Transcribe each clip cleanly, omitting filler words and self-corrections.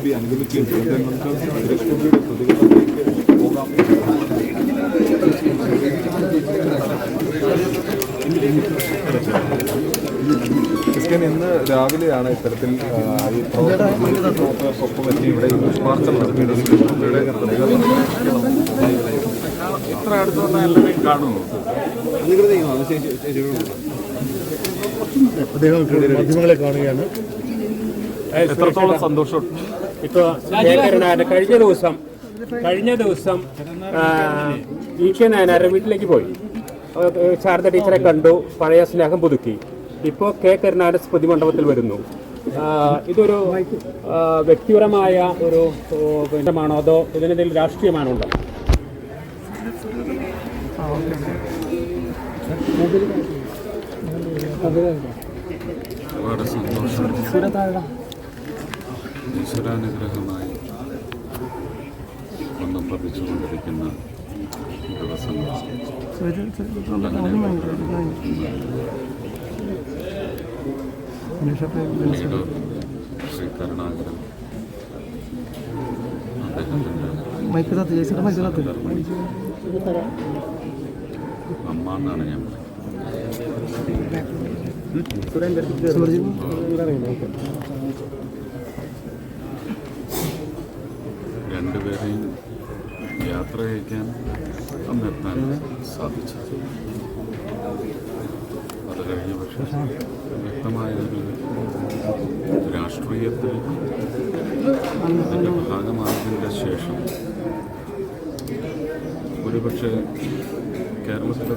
കൂടി അനുഗമിക്കുകയും നമുക്ക് സുരേഷ് ഗോപിയുടെ പ്രതികരണത്തിലേക്ക് പോകാം. ഇന്ന് രാവിലെയാണ് ഇത്തരത്തിൽ ഈ ഒപ്പം എത്തി ഇവിടെ പുഷ്പാർച്ചന നടത്തിയത്. ഇത്ര അടുത്തുള്ള എല്ലാവരെയും കാണുന്നു. അദ്ദേഹം മാധ്യമങ്ങളെ കാണുകയാണ്. എത്രത്തോളം സന്തോഷം. ഇപ്പോൾ കഴിഞ്ഞ ദിവസം ഈക്ഷനായനാരുടെ വീട്ടിലേക്ക് പോയി ശാരദ ടീച്ചറെ കണ്ടു, പഴയ സ്നേഹം പുതുക്കി. ഇപ്പോൾ കെ കരുണാകരൻ സ്മൃതി മണ്ഡപത്തിൽ വരുന്നു. ഇതൊരു വ്യക്തിപരമായ ഒരു ബന്ധമാണോ അതോ ഇതിനെന്തെങ്കിലും രാഷ്ട്രീയമാണോ ഉണ്ടോ? ഒരുപാട് സന്തോഷം. ഈശ്വരാനുഗ്രഹമായി വന്ന് പതിച്ചുകൊണ്ടിരിക്കുന്ന ദിവസങ്ങൾ. ശ്രീ കരുണാകരൻ അദ്ദേഹത്തിൻ്റെ അമ്മ എന്നാണ് ഞാൻ രണ്ടുപേരെയും യാത്ര അയക്കാൻ അന്നെത്താൻ സാധിച്ചു. അത് കഴിഞ്ഞ പക്ഷേ വ്യക്തമായൊരു രാഷ്ട്രീയത്തിൽ അതിൻ്റെ ഭാഗമായതിൻ്റെ ശേഷം ഒരുപക്ഷെ കേരളത്തിലെ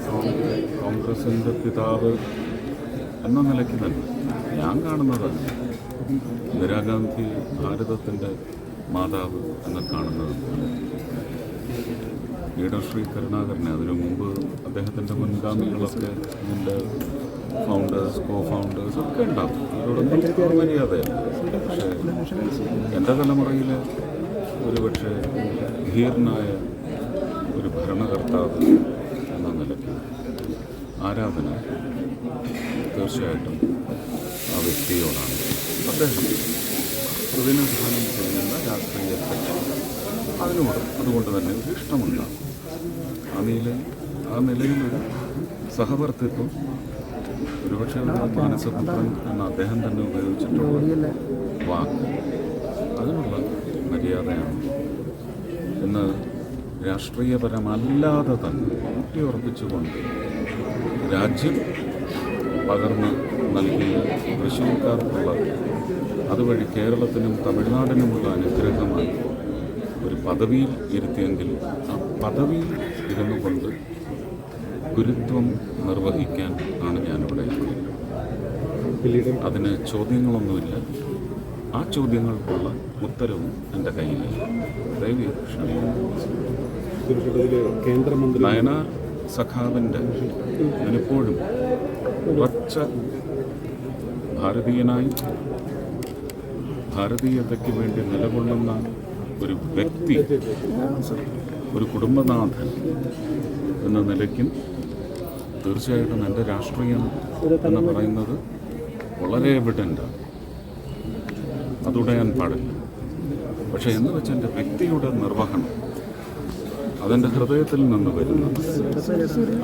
കോൺഗ്രസിൻ്റെ പിതാവ് എന്ന നിലയ്ക്ക് തന്നെ ഞാൻ കാണുന്നത് ഇന്ദിരാഗാന്ധി ഭാരതത്തിൻ്റെ മാതാവ് എന്ന് കാണുന്നത്. ലീഡർ ശ്രീ കരുണാകരനെ അതിനു മുമ്പ് അദ്ദേഹത്തിൻ്റെ മുൻഗാമികളൊക്കെ ഇതിൻ്റെ ഫൗണ്ടേഴ്സ്, കോ ഫൗണ്ടേഴ്സ് ഒക്കെ ഉണ്ടാവും. ഇവരോടൊന്നും മര്യാദയല്ല. പക്ഷേ എൻ്റെ തലമുറയിൽ ഒരുപക്ഷെ ധീരനായ ഒരു ഭരണകർത്താവ് എന്ന നിലയ്ക്ക് ആരാധന തീർച്ചയായിട്ടും ആ വ്യക്തിയോടാണ്. അദ്ദേഹം പ്രതിനിധാനം ചെയ്യുന്ന രാഷ്ട്രീയത്തെ അതുകൊണ്ട് തന്നെ ഒരു ഇഷ്ടമുണ്ടാകും. ആ നിലയിലൊരു സഹവർത്തിത്വം ഒരുപക്ഷെ ഒരു മാനസപുത്രൻ എന്ന് അദ്ദേഹം തന്നെ ഉപയോഗിച്ചിട്ടുള്ള വാക്ക് അതിനുള്ള മര്യാദയാണ്. ഇന്ന് രാഷ്ട്രീയപരമല്ലാതെ തന്നെ ഊട്ടിയുറപ്പിച്ചുകൊണ്ട് രാജ്യം പകർന്ന് നൽകിയ തൃശ്ശൂർക്കാർക്കുള്ള അതുവഴി കേരളത്തിനും തമിഴ്നാടിനുമുള്ള അനുഗ്രഹമായി ഒരു പദവിയിൽ ഇരുത്തിയെങ്കിൽ ആ പദവിയിൽ ഇരുന്നു കൊണ്ട് ഗുരുത്വം നിർവഹിക്കാൻ ആണ് ഞാനിവിടെ എത്തിയത്. അതിന് ചോദ്യങ്ങളൊന്നുമില്ല. ആ ചോദ്യങ്ങൾക്കുള്ള ഉത്തരവും എൻ്റെ കയ്യിലില്ല. ദയവ് കേന്ദ്രമന്ത്രി നയനാർ സഖാവിൻ്റെ ഞാനിപ്പോഴും ഉറച്ച ഭാരതീയനായി ഭാരതീയതയ്ക്ക് വേണ്ടി നിലകൊള്ളുന്ന ഒരു വ്യക്തി, ഒരു കുടുംബനാഥൻ എന്ന നിലയ്ക്കും തീർച്ചയായിട്ടും എൻ്റെ രാഷ്ട്രീയം എന്ന് പറയുന്നത് വളരെ എവിഡൻ്റാണ്. അതുടയാൻ പാടില്ല. പക്ഷേ എന്ന് വെച്ച് എൻ്റെ വ്യക്തിയുടെ നിർവഹണം അതെൻ്റെ ഹൃദയത്തിൽ നിന്ന് വരുന്നു.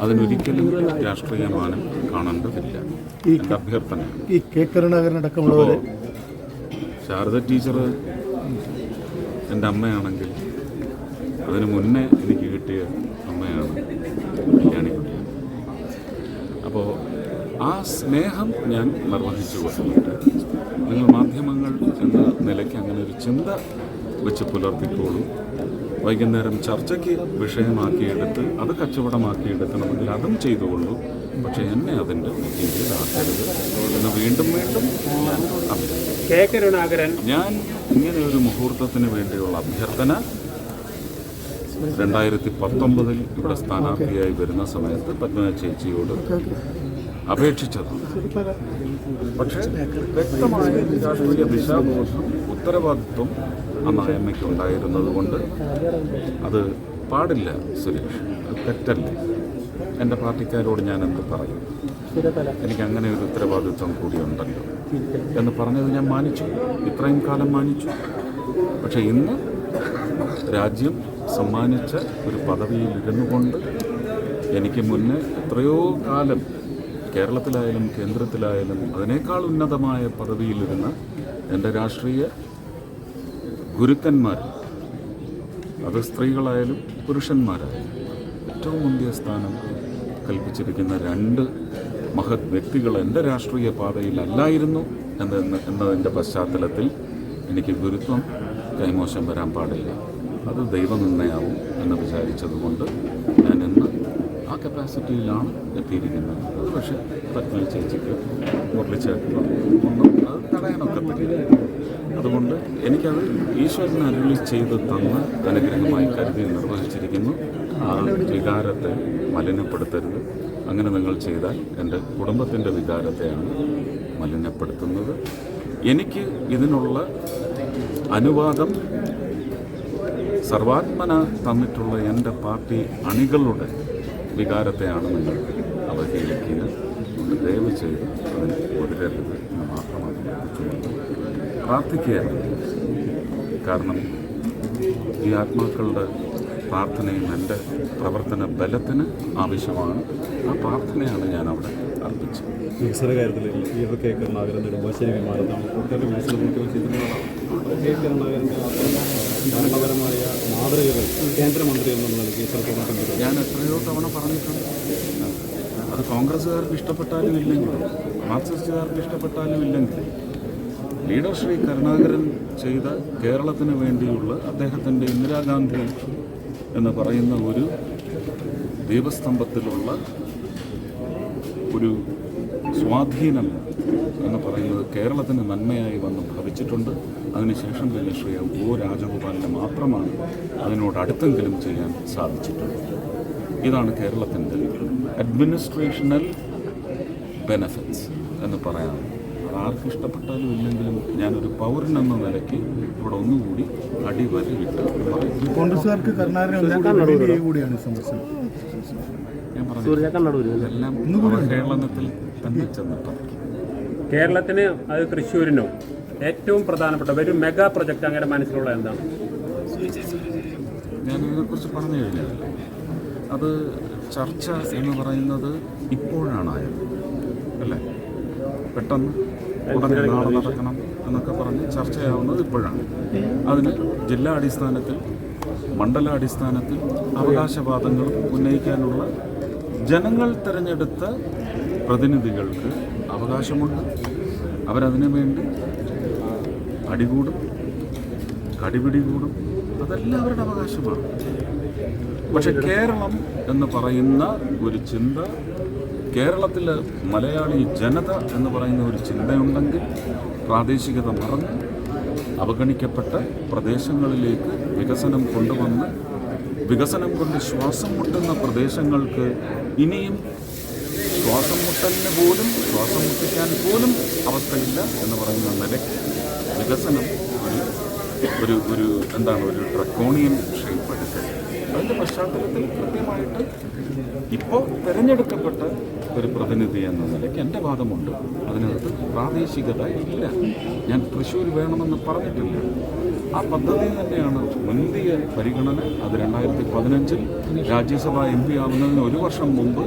അതിനൊരിക്കലും രാഷ്ട്രീയമാനം കാണേണ്ടതില്ല. എൻ്റെ അഭ്യർത്ഥന ഈ കെ കരുണാകരനടക്കമുള്ളവരെ ശാരദ ടീച്ചർ എൻ്റെ അമ്മയാണെങ്കിൽ അതിന് മുന്നേ എനിക്ക് കിട്ടിയ അമ്മയാണ് കല്യാണിക്കുട്ടി. അപ്പോൾ ആ സ്നേഹം ഞാൻ നിർവഹിച്ചു കൊടുത്തിട്ട് നിങ്ങൾ മാധ്യമങ്ങൾ എന്ന നിലയ്ക്ക് അങ്ങനെ ഒരു ചിന്ത വെച്ച് പുലർത്തിക്കോളും. വൈകുന്നേരം ചർച്ചയ്ക്ക് വിഷയമാക്കിയെടുത്ത് അത് കച്ചവടമാക്കിയെടുക്കണമെങ്കിൽ അതും ചെയ്തുകൊള്ളൂ. പക്ഷേ എന്നെ അതിൻ്റെ മെറ്റീരിയലാക്കരുത് എന്ന് വീണ്ടും ഞാൻ ഇങ്ങനെ ഒരു മുഹൂർത്തത്തിന് വേണ്ടിയുള്ള അഭ്യർത്ഥന 2019 ഇവിടെ സ്ഥാനാർത്ഥിയായി വരുന്ന സമയത്ത് പത്മജ ചേച്ചിയോട് അപേക്ഷിച്ചതാണ്. പക്ഷേ വ്യക്തമായ രാഷ്ട്രീയ ദിശാബോധം, ഉത്തരവാദിത്വം അന്ന് അമ്മയ്ക്ക് ഉണ്ടായിരുന്നത് കൊണ്ട് അത് പാടില്ല സുരേഷ്, അത് തെറ്റല്ലേ. എൻ്റെ പാർട്ടിക്കാരോട് ഞാൻ എന്ത് പറയും? എനിക്കങ്ങനെ ഒരു ഉത്തരവാദിത്വം കൂടിയുണ്ടല്ലോ എന്ന് പറഞ്ഞത് ഞാൻ മാനിച്ചു, ഇത്രയും കാലം മാനിച്ചു. പക്ഷേ ഇന്ന് രാജ്യം സമ്മാനിച്ച ഒരു പദവിയിൽ ഇരുന്നു കൊണ്ട് എനിക്ക് മുന്നേ എത്രയോ കാലം കേരളത്തിലായാലും കേന്ദ്രത്തിലായാലും അതിനേക്കാൾ ഉന്നതമായ പദവിയിലിരുന്ന എൻ്റെ രാഷ്ട്രീയ ഗുരുക്കന്മാർ, അത് സ്ത്രീകളായാലും പുരുഷന്മാരായാലും ഏറ്റവും മുന്തിയ സ്ഥാനം കൽപ്പിച്ചിരിക്കുന്ന രണ്ട് മഹത് വ്യക്തികൾ എൻ്റെ രാഷ്ട്രീയ പാതയിലല്ലായിരുന്നു എന്നതിൻ്റെ പശ്ചാത്തലത്തിൽ എനിക്ക് ഗുരുത്വം കൈമോശം വരാൻ പാടില്ല. അത് ദൈവനിർണ്ണയാവും എന്ന് വിചാരിച്ചതുകൊണ്ട് ഞാൻ ഇന്ന് ആ കപ്പാസിറ്റിയിലാണ് എത്തിയിരിക്കുന്നത്. അത് പക്ഷേ പത്മ ചേച്ചിക്ക് മുരളിച്ചേട്ടനോ ഒന്നും അത് തടയാനൊക്കത്തില്ല. അതുകൊണ്ട് എനിക്കത് ഈശ്വരൻ അരുളി ചെയ്ത് തന്ന അനുഗ്രഹമായി കരുതി നിർവഹിച്ചിരിക്കുന്നു. ആ വികാരത്തെ മലിനപ്പെടുത്തരുത്. അങ്ങനെ നിങ്ങൾ ചെയ്താൽ എൻ്റെ കുടുംബത്തിൻ്റെ വികാരത്തെയാണ് മലിനപ്പെടുത്തുന്നത്. എനിക്ക് ഇതിനുള്ള അനുവാദം സർവാത്മന തന്നിട്ടുള്ള എൻ്റെ പാർട്ടി അണികളുടെ വികാരത്തെയാണ് നിങ്ങൾ അവഹേളിക്കുക. അതുകൊണ്ട് ദയവ് ചെയ്ത് അതിന് ഒരിടരുത് എന്ന് മാത്രമാണ് പ്രാർത്ഥിക്കുകയാണ്. കാരണം ഈ ആത്മാക്കളുടെ പ്രാർത്ഥനയും എൻ്റെ പ്രവർത്തന ബലത്തിന് ആവശ്യമാണ്. ആ പ്രാർത്ഥനയാണ് ഞാൻ അവിടെ അർപ്പിച്ചത്. വികസന കാര്യത്തിൽ ഈ കെ കരുണാകരൻ നെടുമ്പാശ്ശേരി വിമാനത്താണ് കൂടുതൽ വികസനമൊക്കെ ചെയ്തിട്ടുള്ളതാണ്. കെ കരുണാകരൻ്റെ ഭരണപരമായ മാതൃകകൾ കേന്ദ്രമന്ത്രി എന്നുള്ള നിലയ്ക്ക് എത്രത്തോളം കണ്ടു? ഞാൻ എത്രയോ തവണ പറഞ്ഞിട്ടുണ്ട്. അത് കോൺഗ്രസ്സുകാർക്ക് ഇഷ്ടപ്പെട്ടാലും ഇല്ലെങ്കിലും മാർക്സിസ്റ്റുകാർക്ക് ഇഷ്ടപ്പെട്ടാലും ഇല്ലെങ്കിലും ലീഡർ ശ്രീ കരുണാകരൻ ചെയ്ത കേരളത്തിന് വേണ്ടിയുള്ള അദ്ദേഹത്തിൻ്റെ ഇന്ദിരാഗാന്ധി എന്ന് പറയുന്ന ഒരു ദീപസ്തംഭത്തിലുള്ള ഒരു സ്വാധീനം എന്ന് പറയുന്നത് കേരളത്തിന് നന്മയായി വന്ന് ഭവിച്ചിട്ടുണ്ട്. അതിനുശേഷം തന്നെ ശ്രീ ഒ രാജഗോപാലിനെ മാത്രമാണ് അതിനോട് അടുത്തെങ്കിലും ചെയ്യാൻ സാധിച്ചിട്ടുള്ളത്. ഇതാണ് കേരളത്തിൻ്റെ അഡ്മിനിസ്ട്രേഷണൽ ബെനഫിറ്റ്സ് എന്ന് പറയാം. അത് ആർക്കും ഇഷ്ടപ്പെട്ടാലും ഇല്ലെങ്കിലും ഞാനൊരു പൗരൻ എന്ന നിലയ്ക്ക് ഇവിടെ ഒന്നുകൂടി അടിവരയിട്ട് പറയും. കോൺഗ്രസ്സുകാർക്ക് കരുണാകരൻ കൂടിയാണ് സന്ദർശനം. ഞാൻ പറഞ്ഞു ഇതെല്ലാം അവഹേളനത്തിൽ തന്നെ ചെന്നിട്ടുണ്ട്. കേരളത്തിന് അത് തൃശ്ശൂരിനോ ഏറ്റവും പ്രധാനപ്പെട്ട ഒരു മെഗാ പ്രൊജക്റ്റ് അങ്ങനെ മനസ്സിലുള്ള എന്താണ്? ഞാനിതിനെക്കുറിച്ച് പറഞ്ഞു കഴിഞ്ഞാൽ അത് ചർച്ച എന്ന് പറയുന്നത് ഇപ്പോഴാണായത് അല്ലേ? പെട്ടെന്ന് ഉടനെ നാളെ നടക്കണം എന്നൊക്കെ പറഞ്ഞ് ചർച്ചയാവുന്നത് ഇപ്പോഴാണ്. അതിന് ജില്ലാടിസ്ഥാനത്തിൽ മണ്ഡലാടിസ്ഥാനത്തിൽ അവകാശവാദങ്ങൾ ഉന്നയിക്കാനുള്ള ജനങ്ങൾ തിരഞ്ഞെടുത്ത പ്രതിനിധികൾക്ക് അവകാശമുണ്ട്. അവരതിനു വേണ്ടി അടികൂടും, കടിപിടി കൂടും, അതെല്ലാം അവരുടെ അവകാശമാണ്. പക്ഷെ കേരളം എന്ന് പറയുന്ന ഒരു ചിന്ത, കേരളത്തിലെ മലയാളി ജനത എന്ന് പറയുന്ന ഒരു ചിന്തയുണ്ടെങ്കിൽ പ്രാദേശികത മറന്ന് അവഗണിക്കപ്പെട്ട പ്രദേശങ്ങളിലേക്ക് വികസനം കൊണ്ടുവന്ന് വികസനം കൊണ്ട് ശ്വാസം മുട്ടുന്ന പ്രദേശങ്ങൾക്ക് ഇനിയും ശ്വാസം മുട്ടിക്കാൻ പോലും അവസ്ഥയില്ല എന്ന് പറയുന്ന നിലയ്ക്ക് വികസനം ഒരു ഡ്രക്കോണിയൻ ഷേപ്പ് എടുക്കുക. അതിൻ്റെ പശ്ചാത്തലത്തിൽ കൃത്യമായിട്ട് ഇപ്പോൾ തിരഞ്ഞെടുക്കപ്പെട്ട ഒരു പ്രതിനിധി എന്ന നിലയ്ക്ക് എൻ്റെ വാദമുണ്ട്. അതിനകത്ത് പ്രാദേശികത ഇല്ല. ഞാൻ തൃശ്ശൂർ വേണമെന്ന് പറഞ്ഞിട്ടില്ല. ആ പദ്ധതി തന്നെയാണ് മുന്തിയ പരിഗണന. അത് 2015 രാജ്യസഭാ MP ആവുന്നതിന് ഒരു വർഷം മുമ്പ്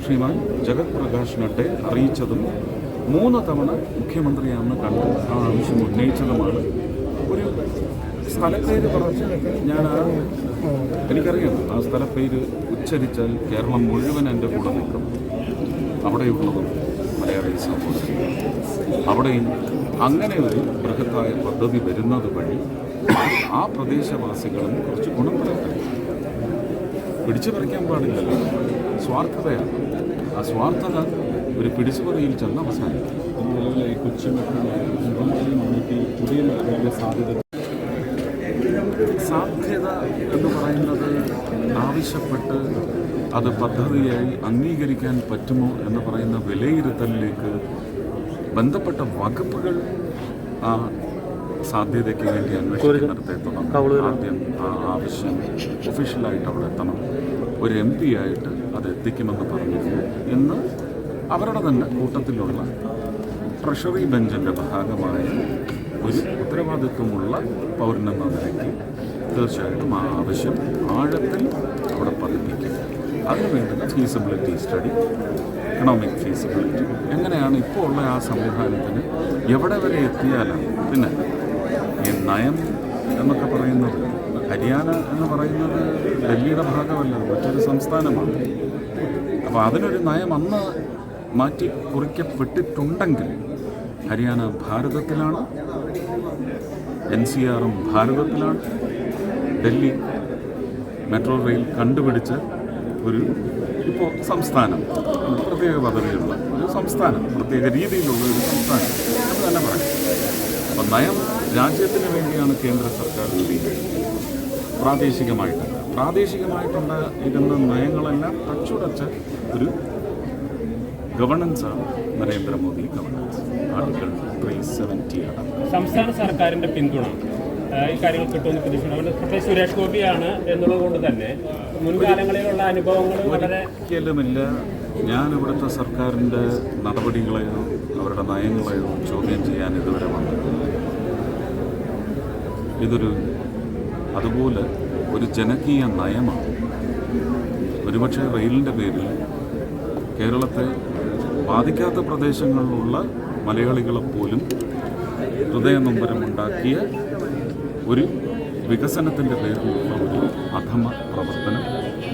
ശ്രീമാൻ ജഗത് പ്രകാശ് നഡ്ഡയെ അറിയിച്ചതും 3 തവണ മുഖ്യമന്ത്രിയാണെന്ന് കണ്ട് ആ ആവശ്യം ഉന്നയിച്ചതുമാണ്. ഒരു സ്ഥലപ്പേര് പറഞ്ഞ് എനിക്കറിയാം ആ സ്ഥലപ്പേര് ഉച്ചരിച്ചാൽ കേരളം മുഴുവൻ എൻ്റെ കൂടെ നിൽക്കും. അവിടെയുള്ളതും മലയാളി സമൂഹം അവിടെയും അങ്ങനെ ഒരു ബൃഹത്തായ പദ്ധതി വരുന്നത് വഴി ആ പ്രദേശവാസികളും കുറച്ച് ഗുണം പറയട്ടെ. പിടിച്ചു പറിക്കാൻ പാടില്ലല്ലോ, സ്വാർത്ഥതയാണ്. ആ സ്വാർത്ഥത ഒരു പിടിച്ചുപറിയിൽ ചെന്ന് അവസാനിക്കും. നിലവിലെ കൊച്ചി മെട്രോ പുതിയ സാധ്യത എന്ന് പറയുന്നത് ആവശ്യപ്പെട്ട് അത് പദ്ധതിയായി അംഗീകരിക്കാൻ പറ്റുമോ എന്ന് പറയുന്ന വിലയിരുത്തലിലേക്ക് ബന്ധപ്പെട്ട വകുപ്പുകൾ ആ സാധ്യതയ്ക്ക് വേണ്ടി അന്വേഷിക്കുന്നിടത്തെത്തണം. ആദ്യം ആ ആവശ്യം ഒഫീഷ്യലായിട്ട് അവിടെ എത്തണം. ഒരു MP ആയിട്ട് അത് എത്തിക്കുമെന്ന് പറഞ്ഞിരുന്നു. ഇന്ന് അവരുടെ തന്നെ കൂട്ടത്തിലുള്ള ട്രഷറി ബെഞ്ചിൻ്റെ ഭാഗമായ ഒരു ഉത്തരവാദിത്വമുള്ള പൗരനെന്ന നിലയ്ക്ക് തീർച്ചയായിട്ടും ആ ആവശ്യം ആഴത്തിൽ അവിടെ പതിപ്പിക്കും. അതിനുവേണ്ടുന്ന ഫീസിബിലിറ്റി സ്റ്റഡി, എക്കണോമിക് ഫീസിബിലിറ്റി, എങ്ങനെയാണ് ഇപ്പോൾ ഉള്ള ആ സംവിധാനത്തിന് എവിടെ വരെ എത്തിയാലാണ്. പിന്നെ ഈ നയം എന്നൊക്കെ പറയുന്നത്, ഹരിയാന എന്ന് പറയുന്നത് ഡൽഹിയുടെ ഭാഗമല്ല, മറ്റൊരു സംസ്ഥാനമാണ്. അപ്പോൾ അതിനൊരു നയം അന്ന് മാറ്റി കുറിക്കപ്പെട്ടിട്ടുണ്ടെങ്കിൽ ഹരിയാന ഭാരതത്തിലാണ്, NCRഉം ഭാരതത്തിലാണ്, ഡൽഹി മെട്രോ റെയിൽ കണ്ടുപിടിച്ച ഒരു ഇപ്പോൾ സംസ്ഥാനം, പ്രത്യേക പദവിയുള്ള ഒരു സംസ്ഥാനം, പ്രത്യേക രീതിയിലുള്ള ഒരു സംസ്ഥാനം എന്ന് തന്നെ പറയും. അപ്പം നയം രാജ്യത്തിന് വേണ്ടിയാണ് കേന്ദ്ര സർക്കാർ രൂപീകരിക്കുന്നത്, പ്രാദേശികമായിട്ടുള്ള ഇരുന്ന നയങ്ങളെല്ലാം തച്ചുടച്ച ഒരു ഗവർണൻസാണ് നരേന്ദ്രമോദി ഗവർണൻസ്. ആർട്ടിക്കിൾ 370 ആണ്. സംസ്ഥാന സർക്കാരിന്റെ പിന്തുണ ഈ കാര്യങ്ങൾ കിട്ടുമെന്ന് പ്രതീക്ഷിക്കുന്നു. പ്രത്യേകിച്ച് സുരേഷ് ഗോപിയാണ് എന്നുള്ളത് കൊണ്ട് തന്നെ മുൻകാലങ്ങളിലുള്ള അനുഭവങ്ങൾ വളരെ ഒരിക്കലുമില്ല. ഞാൻ ഇവിടുത്തെ സർക്കാരിൻ്റെ നടപടികളെയോ അവരുടെ നയങ്ങളെയോ ചോദ്യം ചെയ്യാൻ ഇതുവരെ വന്നിട്ടില്ല. ഇതൊരു അതുപോലെ ഒരു ജനകീയ നയമാണ്. ഒരുപക്ഷെ റെയിലിൻ്റെ പേരിൽ കേരളത്തെ ബാധിക്കാത്ത പ്രദേശങ്ങളിലുള്ള മലയാളികളെപ്പോലും ഹൃദയനൊമ്പരമുണ്ടാക്കിയ ഒരു വികസനത്തിൻ്റെ പേരിലുള്ള ഒരു അധമ പ്രവർത്തനം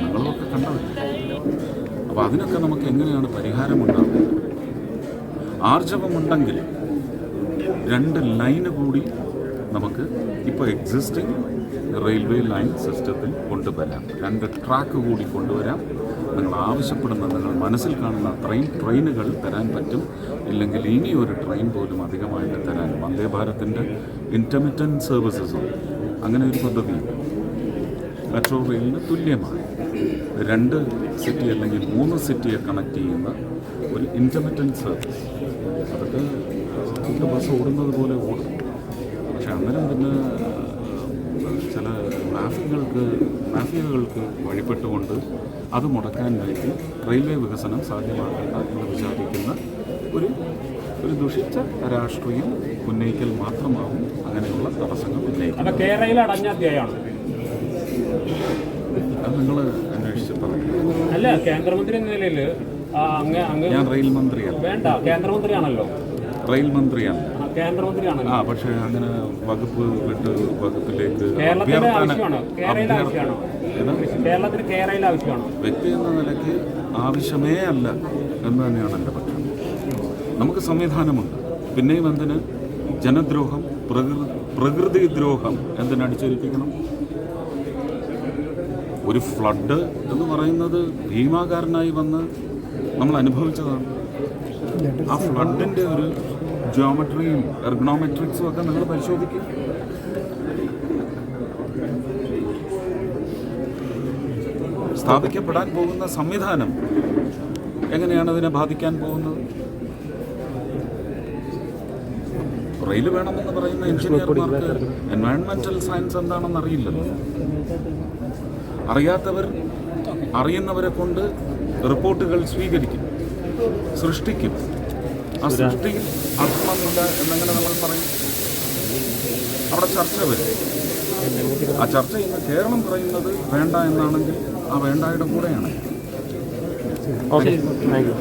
നിങ്ങളുമൊക്കെ കണ്ടവരില്ല. അപ്പോൾ അതിനൊക്കെ നമുക്ക് എങ്ങനെയാണ് പരിഹാരമുണ്ടാകുന്നത്? ആർജവമുണ്ടെങ്കിൽ 2 ലൈന് കൂടി നമുക്ക് ഇപ്പോൾ എക്സിസ്റ്റിംഗ് റെയിൽവേ ലൈൻ സിസ്റ്റത്തിൽ കൊണ്ടുവരാം. 2 ട്രാക്ക് കൂടി കൊണ്ടുവരാം. നിങ്ങൾ ആവശ്യപ്പെടുന്ന, നിങ്ങൾ മനസ്സിൽ കാണുന്ന അത്രയും ട്രെയിനുകൾ തരാൻ പറ്റും. ഇല്ലെങ്കിൽ ഇനി ഒരു ട്രെയിൻ പോലും അധികമായിട്ട് തരാൻ വന്ദേ ഭാരതിൻ്റെ ഇൻ്റർമിറ്റൻറ്റ് സർവീസസും അങ്ങനെ ഒരു പദ്ധതിയുണ്ട്. മെട്രോ റെയിലിന് തുല്യമാണ് 2 സിറ്റി അല്ലെങ്കിൽ 3 സിറ്റിയെ കണക്ട് ചെയ്യുന്ന ഒരു ഇൻ്റർമിറ്റൻറ്റ് സർവീസ്. അതൊക്കെ ബസ് ഓടുന്നത് പോലെ ഓടും. പക്ഷെ അന്നേരം പിന്നെ ചില മാഫിയകൾക്ക് വഴിപ്പെട്ടുകൊണ്ട് അത് മുടക്കാൻ വേണ്ടി റെയിൽവേ വികസനം സാധ്യമാക്കേണ്ട എന്ന് വിചാരിക്കുന്ന ഒരു ദുഷിച്ച രാഷ്ട്രീയം ഉന്നയിക്കൽ മാത്രമാവും അങ്ങനെയുള്ള തടസ്സങ്ങൾ ഉന്നയിക്കുന്നത്. അത് നിങ്ങൾ അന്വേഷിച്ച് പറയും. അല്ല, കേന്ദ്രമന്ത്രി എന്ന നിലയിൽ ഞാൻ റെയിൽ മന്ത്രിയല്ല. വേണ്ട, കേന്ദ്രമന്ത്രിയാണല്ലോ. റെയിൽ മന്ത്രിയാണ്, കേന്ദ്രമന്ത്രിയാണ്. പക്ഷേ അങ്ങനെ വകുപ്പ് വിട്ട് വകുപ്പിലേക്ക് കേരളത്തിന് കേരളയിൽ ആവശ്യമാണ്. വ്യക്തി എന്ന നിലയ്ക്ക് ആവശ്യമേ അല്ല എന്ന് തന്നെയാണ് എൻ്റെ പക്ഷം. നമുക്ക് സംവിധാനമുണ്ട്. പിന്നെയും എന്തിന് ജനദ്രോഹം, പ്രകൃതി ദ്രോഹം എന്തിനടിച്ചേൽപ്പിക്കണം? ഒരു ഫ്ലഡ് എന്ന് പറയുന്നത് ഭീമാകാരനായി വന്ന് നമ്മൾ അനുഭവിച്ചതാണ്. ആ ഫ്ലഡിൻ്റെ ഒരു ജിയോമെട്രിയും എർഗണോമെട്രിക്സും ഒക്കെ നിങ്ങൾ പരിശോധിക്കും. സ്ഥാപിക്കപ്പെടാൻ പോകുന്ന സംവിധാനം എങ്ങനെയാണ് അതിനെ ബാധിക്കാൻ പോകുന്നത്? റെയിൽ വേണമെന്ന് പറയുന്ന എഞ്ചിനീയർമാർക്ക് എൻവയൺമെന്റൽ സയൻസ് എന്താണെന്ന് അറിയില്ലല്ലോ. അറിയാത്തവർ അറിയുന്നവരെ കൊണ്ട് റിപ്പോർട്ടുകൾ സ്വീകരിക്കും, സൃഷ്ടിക്കും. ആ സൃഷ്ടിയിൽ അർത്ഥമില്ല എന്നെങ്ങനെ നമ്മൾ പറയും? അവിടെ ചർച്ച വരും. ആ ചർച്ച ഇന്ന് കേരളം പറയുന്നത് വേണ്ട എന്നാണെങ്കിൽ ആ വേണ്ടായുടെ കൂടെയാണ്. Okay, thank you.